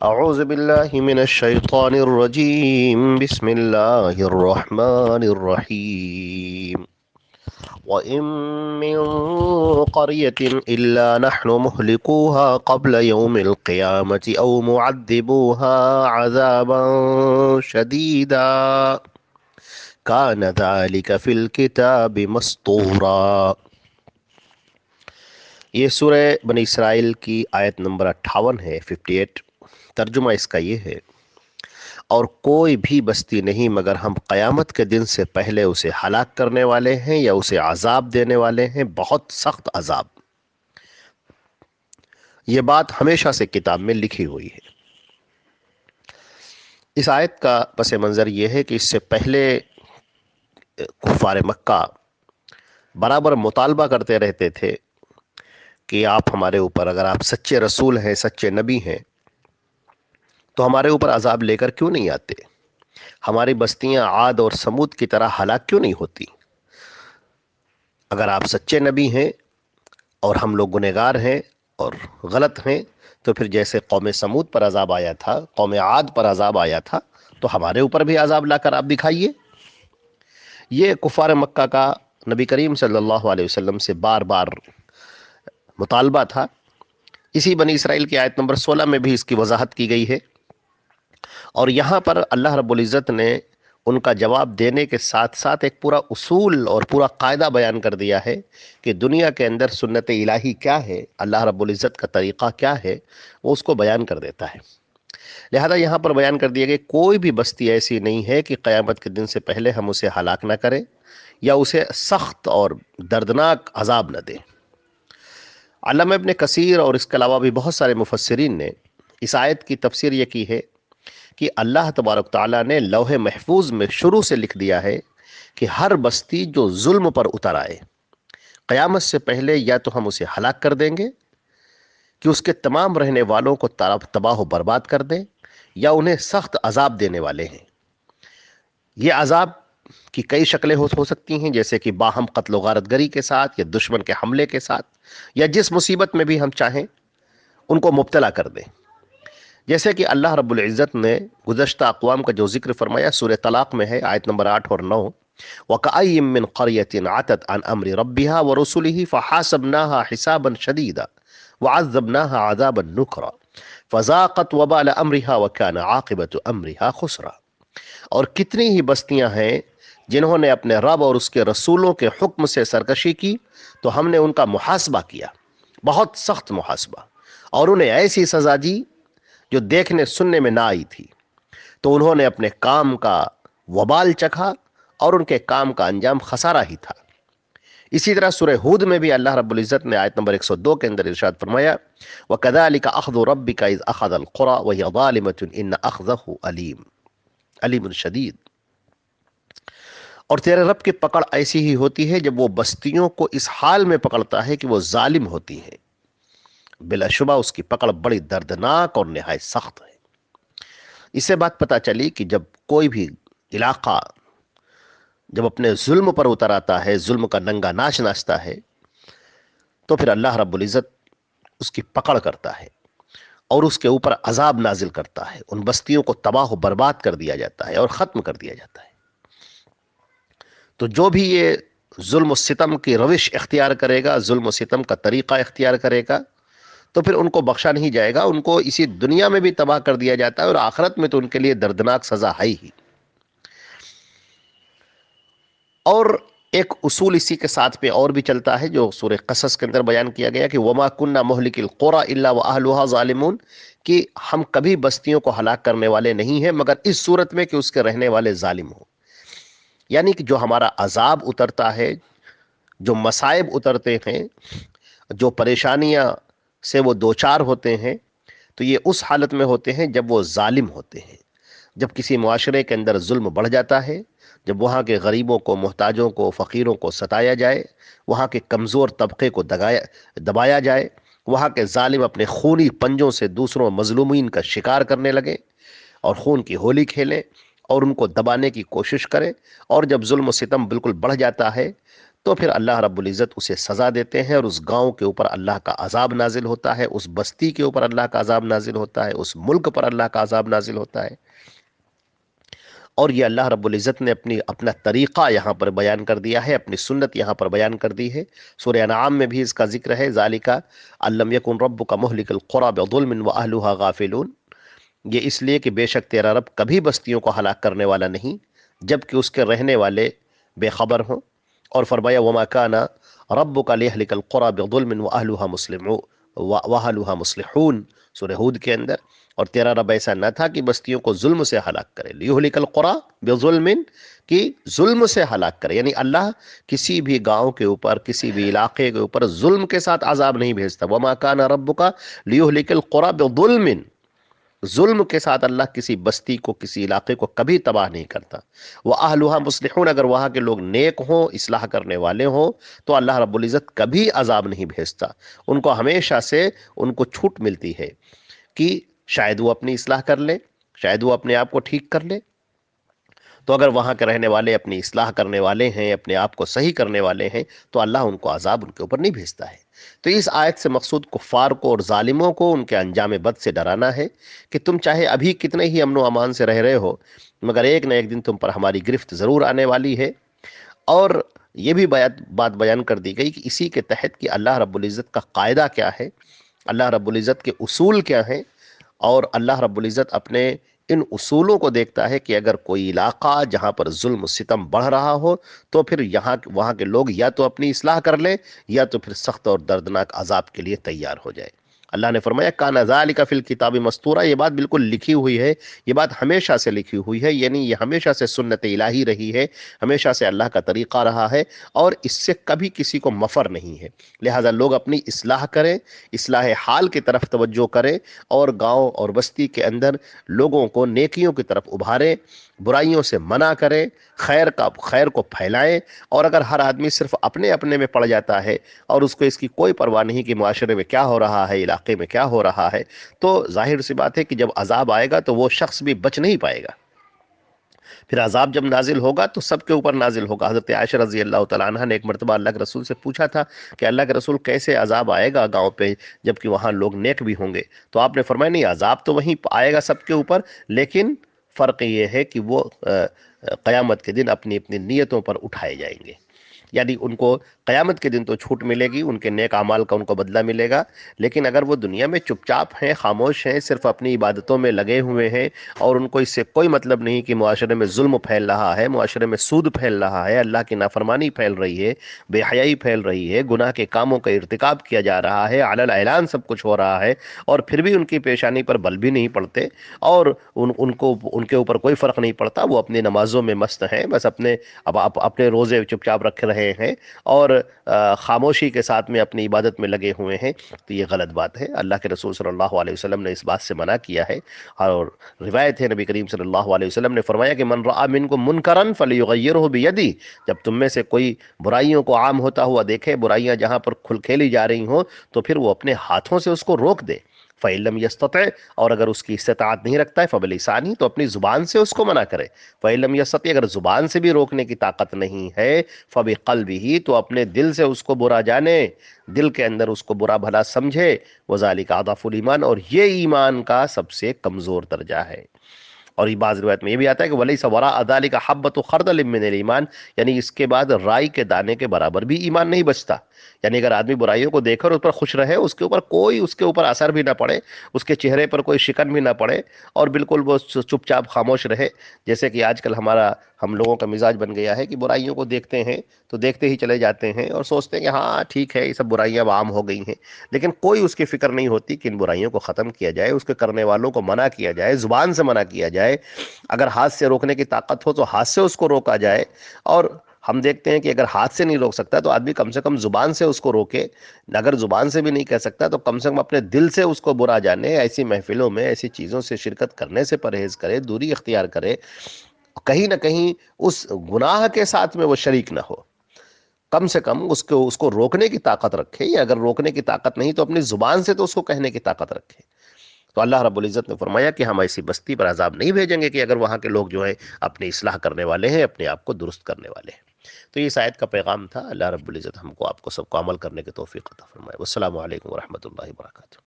اعوذ باللہ من الشیطان الرجیم بسم اللہ الرحمن الرحیم وَإِن مِّن قَرْيَةٍ إِلَّا نَحْنُ مُهْلِكُوهَا قَبْلَ يَوْمِ الْقِيَامَةِ أَوْ مُعَذِّبُوهَا عَذَابًا شَدِيدًا كَانَ ذَلِكَ فِي الْكِتَابِ مَسْطُورًا۔ یہ سورہ بنی اسرائیل کی آیت نمبر 58 ہے، 58۔ ترجمہ اس کا یہ ہے، اور کوئی بھی بستی نہیں مگر ہم قیامت کے دن سے پہلے اسے ہلاک کرنے والے ہیں یا اسے عذاب دینے والے ہیں، بہت سخت عذاب۔ یہ بات ہمیشہ سے کتاب میں لکھی ہوئی ہے۔ اس آیت کا پس منظر یہ ہے کہ اس سے پہلے کفار مکہ برابر مطالبہ کرتے رہتے تھے کہ آپ ہمارے اوپر، اگر آپ سچے رسول ہیں، سچے نبی ہیں، تو ہمارے اوپر عذاب لے کر کیوں نہیں آتے؟ ہماری بستیاں عاد اور سمود کی طرح ہلاک کیوں نہیں ہوتی؟ اگر آپ سچے نبی ہیں اور ہم لوگ گنہگار ہیں اور غلط ہیں، تو پھر جیسے قوم سمود پر عذاب آیا تھا، قوم عاد پر عذاب آیا تھا، تو ہمارے اوپر بھی عذاب لا کر آپ دکھائیے۔ یہ کفار مکہ کا نبی کریم صلی اللہ علیہ وسلم سے بار بار مطالبہ تھا۔ اسی بنی اسرائیل کی آیت نمبر 16 میں بھی اس کی وضاحت کی گئی ہے، اور یہاں پر اللہ رب العزت نے ان کا جواب دینے کے ساتھ ساتھ ایک پورا اصول اور پورا قاعدہ بیان کر دیا ہے کہ دنیا کے اندر سنت الہی کیا ہے، اللہ رب العزت کا طریقہ کیا ہے، وہ اس کو بیان کر دیتا ہے۔ لہذا یہاں پر بیان کر دیا کہ کوئی بھی بستی ایسی نہیں ہے کہ قیامت کے دن سے پہلے ہم اسے ہلاک نہ کریں یا اسے سخت اور دردناک عذاب نہ دیں۔ علامہ ابن کثیر اور اس کے علاوہ بھی بہت سارے مفسرین نے اس آیت کی تفسیر یہ کی ہے کہ اللہ تبارک تعالیٰ نے لوح محفوظ میں شروع سے لکھ دیا ہے کہ ہر بستی جو ظلم پر اتر آئے، قیامت سے پہلے یا تو ہم اسے ہلاک کر دیں گے کہ اس کے تمام رہنے والوں کو تباہ و برباد کر دیں، یا انہیں سخت عذاب دینے والے ہیں۔ یہ عذاب کی کئی شکلیں ہو سکتی ہیں، جیسے کہ باہم قتل و غارت گری کے ساتھ، یا دشمن کے حملے کے ساتھ، یا جس مصیبت میں بھی ہم چاہیں ان کو مبتلا کر دیں۔ جیسے کہ اللہ رب العزت نے گزشتہ اقوام کا جو ذکر فرمایا سورہ طلاق میں ہے، آیت نمبر 8 اور 9، وَكَأَيٍّ مِّن قَرْيَةٍ عَتَتْ عَنْ أَمْرِ رَبِّهَا وَرُسُلِهِ فَحَاسَبْنَاهَا حِسَابًا شَدِيدًا وَعَذَّبْنَاهَا عَذَابًا نُكْرًا فَذَاقَتْ وَبَالَ أَمْرِهَا وَكَانَ عَاقِبَةُ أَمْرِهَا خُسْرًا۔ اور کتنی ہی بستیاں ہیں جنہوں نے اپنے رب اور اس کے رسولوں کے حکم سے سرکشی کی، تو ہم نے ان کا محاسبہ کیا، بہت سخت محاسبہ، اور انہیں ایسی سزا دی جو دیکھنے سننے میں نہ آئی تھی، تو انہوں نے اپنے کام کا وبال چکھا اور ان کے کام کا انجام خسارہ ہی تھا۔ اسی طرح سورہ ہود میں بھی اللہ رب العزت نے آیت نمبر 102 کے اندر ارشاد فرمایا، وَكَذَلِكَ أَخْذُ رَبِّكَ إِذْ أَخَذَ الْقُرَى وَهِيَ ظَالِمَةٌ إِنَّ أَخْذَهُ علیم شدید۔ اور تیرے رب کی پکڑ ایسی ہی ہوتی ہے جب وہ بستیوں کو اس حال میں پکڑتا ہے کہ وہ ظالم ہوتی ہیں، بلا شبہ اس کی پکڑ بڑی دردناک اور نہایت سخت ہے۔ اس سے بات پتہ چلی کہ جب کوئی بھی علاقہ جب اپنے ظلم پر اتر آتا ہے، ظلم کا ننگا ناچ ناچتا ہے، تو پھر اللہ رب العزت اس کی پکڑ کرتا ہے اور اس کے اوپر عذاب نازل کرتا ہے، ان بستیوں کو تباہ و برباد کر دیا جاتا ہے اور ختم کر دیا جاتا ہے۔ تو جو بھی یہ ظلم و ستم کی روش اختیار کرے گا، ظلم و ستم کا طریقہ اختیار کرے گا، تو پھر ان کو بخشا نہیں جائے گا، ان کو اسی دنیا میں بھی تباہ کر دیا جاتا ہے، اور آخرت میں تو ان کے لیے دردناک سزا ہے ہی۔ اور ایک اصول اسی کے ساتھ پہ اور بھی چلتا ہے جو سورہ قصص کے اندر بیان کیا گیا کہ وَمَا كُنَّا مُهْلِكِ الْقُرَىٰ إِلَّا وَأَهْلُهَا ظَالِمُونَ، کہ ہم کبھی بستیوں کو ہلاک کرنے والے نہیں ہیں مگر اس صورت میں کہ اس کے رہنے والے ظالم ہوں۔ یعنی کہ جو ہمارا عذاب اترتا ہے، جو مصائب اترتے ہیں، جو پریشانیاں سے وہ دوچار ہوتے ہیں، تو یہ اس حالت میں ہوتے ہیں جب وہ ظالم ہوتے ہیں، جب کسی معاشرے کے اندر ظلم بڑھ جاتا ہے، جب وہاں کے غریبوں کو، محتاجوں کو، فقیروں کو ستایا جائے، وہاں کے کمزور طبقے کو دبایا جائے، وہاں کے ظالم اپنے خونی پنجوں سے دوسروں مظلومین کا شکار کرنے لگے اور خون کی ہولی کھیلیں اور ان کو دبانے کی کوشش کریں، اور جب ظلم و ستم بالکل بڑھ جاتا ہے تو پھر اللہ رب العزت اسے سزا دیتے ہیں، اور اس گاؤں کے اوپر اللہ کا عذاب نازل ہوتا ہے، اس بستی کے اوپر اللہ کا عذاب نازل ہوتا ہے، اس ملک پر اللہ کا عذاب نازل ہوتا ہے۔ اور یہ اللہ رب العزت نے اپنا طریقہ یہاں پر بیان کر دیا ہے، اپنی سنت یہاں پر بیان کر دی ہے۔ سورہ انعام میں بھی اس کا ذکر ہے، ذالک الم یکن ربک مہلک القری بظلم واہلها غافلون، یہ اس لیے کہ بے شک تیرا رب کبھی بستیوں کو ہلاک کرنے والا نہیں جبکہ اس کے رہنے والے بے خبر ہوں۔ اور فرمایا وما کان ربک لیہلک القری بظلم واہلها مصلحون، سورہ ہود کے اندر۔ اور تیرا رب ایسا نہ تھا کہ بستیوں کو ظلم سے ہلاک کرے، لیہلک القری بظلم، کہ ظلم سے ہلاک کرے، یعنی اللہ کسی بھی گاؤں کے اوپر، کسی بھی علاقے کے اوپر ظلم کے ساتھ عذاب نہیں بھیجتا۔ وما کان ربک لیہلک القری بظلم، ظلم کے ساتھ اللہ کسی بستی کو، کسی علاقے کو کبھی تباہ نہیں کرتا۔ وَأَهْلُهَا مُصْلِحُونَ، اگر وہاں کے لوگ نیک ہوں، اصلاح کرنے والے ہوں، تو اللہ رب العزت کبھی عذاب نہیں بھیجتا، ان کو ہمیشہ سے ان کو چھوٹ ملتی ہے کہ شاید وہ اپنی اصلاح کر لے، شاید وہ اپنے آپ کو ٹھیک کر لے۔ تو اگر وہاں کے رہنے والے اپنی اصلاح کرنے والے ہیں، اپنے آپ کو صحیح کرنے والے ہیں، تو اللہ ان کو عذاب ان کے اوپر نہیں بھیجتا ہے۔ تو اس آیت سے مقصود کفار کو اور ظالموں کو ان کے انجام بد سے ڈرانا ہے کہ تم چاہے ابھی کتنے ہی امن و امان سے رہ رہے ہو، مگر ایک نہ ایک دن تم پر ہماری گرفت ضرور آنے والی ہے۔ اور یہ بھی بات بیان کر دی گئی کہ اسی کے تحت کہ اللہ رب العزت کا قاعدہ کیا ہے، اللہ رب العزت کے اصول کیا ہیں، اور اللہ رب العزت اپنے ان اصولوں کو دیکھتا ہے کہ اگر کوئی علاقہ جہاں پر ظلم و ستم بڑھ رہا ہو تو پھر وہاں کے لوگ یا تو اپنی اصلاح کر لیں یا تو پھر سخت اور دردناک عذاب کے لیے تیار ہو جائے۔ اللہ نے فرمایا کان ذالک فی الکتاب مستورا، یہ بات بالکل لکھی ہوئی ہے، یہ بات ہمیشہ سے لکھی ہوئی ہے، یعنی یہ ہمیشہ سے سنت الہی رہی ہے، ہمیشہ سے اللہ کا طریقہ رہا ہے، اور اس سے کبھی کسی کو مفر نہیں ہے۔ لہٰذا لوگ اپنی اصلاح کریں، اصلاح حال کی طرف توجہ کریں، اور گاؤں اور بستی کے اندر لوگوں کو نیکیوں کی طرف ابھاریں، برائیوں سے منع کریں، خیر کو پھیلائیں۔ اور اگر ہر آدمی صرف اپنے اپنے میں پڑ جاتا ہے اور اس کو اس کی کوئی پرواہ نہیں کہ معاشرے میں کیا ہو رہا ہے، علاقے میں کیا ہو رہا ہے، تو ظاہر سی بات ہے کہ جب عذاب آئے گا تو وہ شخص بھی بچ نہیں پائے گا۔ پھر عذاب جب نازل ہوگا تو سب کے اوپر نازل ہوگا۔ حضرت عائشہ رضی اللہ تعالیٰ عنہ نے ایک مرتبہ اللہ کے رسول سے پوچھا تھا کہ اللہ کے رسول کیسے عذاب آئے گا گاؤں پہ جبکہ وہاں لوگ نیک بھی ہوں گے؟ تو آپ نے فرمایا نہیں، عذاب تو وہیں آئے گا سب کے اوپر، لیکن فرق یہ ہے کہ وہ قیامت کے دن اپنی اپنی نیتوں پر اٹھائے جائیں گے، یعنی ان کو قیامت کے دن تو چھوٹ ملے گی، ان کے نیک اعمال کا ان کو بدلہ ملے گا، لیکن اگر وہ دنیا میں چپ چاپ ہیں، خاموش ہیں، صرف اپنی عبادتوں میں لگے ہوئے ہیں، اور ان کو اس سے کوئی مطلب نہیں کہ معاشرے میں ظلم پھیل رہا ہے، معاشرے میں سود پھیل رہا ہے، اللہ کی نافرمانی پھیل رہی ہے، بے حیائی پھیل رہی ہے، گناہ کے کاموں کا ارتکاب کیا جا رہا ہے، علی الاعلان سب کچھ ہو رہا ہے، اور پھر بھی ان کی پیشانی پر بل بھی نہیں پڑتے، اور ان کے اوپر کوئی فرق نہیں پڑتا، وہ اپنی نمازوں میں مست ہیں، بس اپنے روزے چپ چاپ رکھ رہے ہیں اور خاموشی کے ساتھ میں اپنی عبادت میں لگے ہوئے ہیں، تو یہ غلط بات ہے۔ اللہ کے رسول صلی اللہ علیہ وسلم نے اس بات سے منع کیا ہے، اور روایت ہے نبی کریم صلی اللہ علیہ وسلم نے فرمایا کہ من رأى منکم منکرا فلیغیرہ بیدہ، جب تم میں سے کوئی برائیوں کو عام ہوتا ہوا دیکھے، برائیاں جہاں پر کھل کھیلی جا رہی ہوں، تو پھر وہ اپنے ہاتھوں سے اس کو روک دے۔ فَإِن لَمْ يَسْتَطِعْ، اور اگر اس کی استطاعت نہیں رکھتا ہے فَبِلِسَانِهِ، تو اپنی زبان سے اس کو منع کرے۔ فَإِن لَمْ يَسْتَطِعْ، اگر زبان سے بھی روکنے کی طاقت نہیں ہے فَبِقَلْبِهِ، تو اپنے دل سے اس کو برا جانے، دل کے اندر اس کو برا بھلا سمجھے۔ وَذَلِكَ أَضْعَفُ الْإِيمَانِ، اور یہ ایمان کا سب سے کمزور درجہ ہے۔ اور یہ بعض روایت میں یہ بھی آتا ہے کہ وَلَيْسَ وَرَاءَ ذَلِكَ حَبَّةُ خَرْدَلٍ مِّنَ الْإِيمَانِ، یعنی اس کے بعد رائی کے دانے کے برابر بھی ایمان نہیں بچتا۔ یعنی اگر آدمی برائیوں کو دیکھ کر اس پر خوش رہے، اس کے اوپر اثر بھی نہ پڑے، اس کے چہرے پر کوئی شکن بھی نہ پڑے، اور بالکل وہ چپ چاپ خاموش رہے، جیسے کہ آج کل ہم لوگوں کا مزاج بن گیا ہے کہ برائیوں کو دیکھتے ہیں تو دیکھتے ہی چلے جاتے ہیں اور سوچتے ہیں کہ ہاں ٹھیک ہے، یہ سب برائیاں عام ہو گئی ہیں، لیکن کوئی اس کی فکر نہیں ہوتی کہ ان برائیوں کو ختم کیا جائے، اس کے کرنے والوں کو منع کیا جائے، زبان سے منع کیا جائے، اگر ہاتھ سے روکنے کی طاقت ہو تو ہاتھ سے اس کو روکا جائے۔ اور ہم دیکھتے ہیں کہ اگر ہاتھ سے نہیں روک سکتا تو آدمی کم سے کم زبان سے اس کو روکے، اگر زبان سے بھی نہیں کہہ سکتا تو کم سے کم اپنے دل سے اس کو برا جانے، ایسی محفلوں میں ایسی چیزوں سے شرکت کرنے سے پرہیز کرے، دوری اختیار کرے، کہیں نہ کہیں اس گناہ کے ساتھ میں وہ شریک نہ ہو، کم سے کم اس کو روکنے کی طاقت رکھے، یا اگر روکنے کی طاقت نہیں تو اپنی زبان سے تو اس کو کہنے کی طاقت رکھے۔ تو اللہ رب العزت نے فرمایا کہ ہم ایسی بستی پر عذاب نہیں بھیجیں گے کہ اگر وہاں کے لوگ جو ہے اپنی اصلاح کرنے والے ہیں، اپنے آپ کو درست کرنے والے ہیں۔ تو یہ اس آیت کا پیغام تھا. اللہ رب العزت ہم کو آپ کو سب کو عمل کرنے کے توفیق عطا فرمائے. والسلام علیکم ورحمۃ اللہ وبرکاتہ.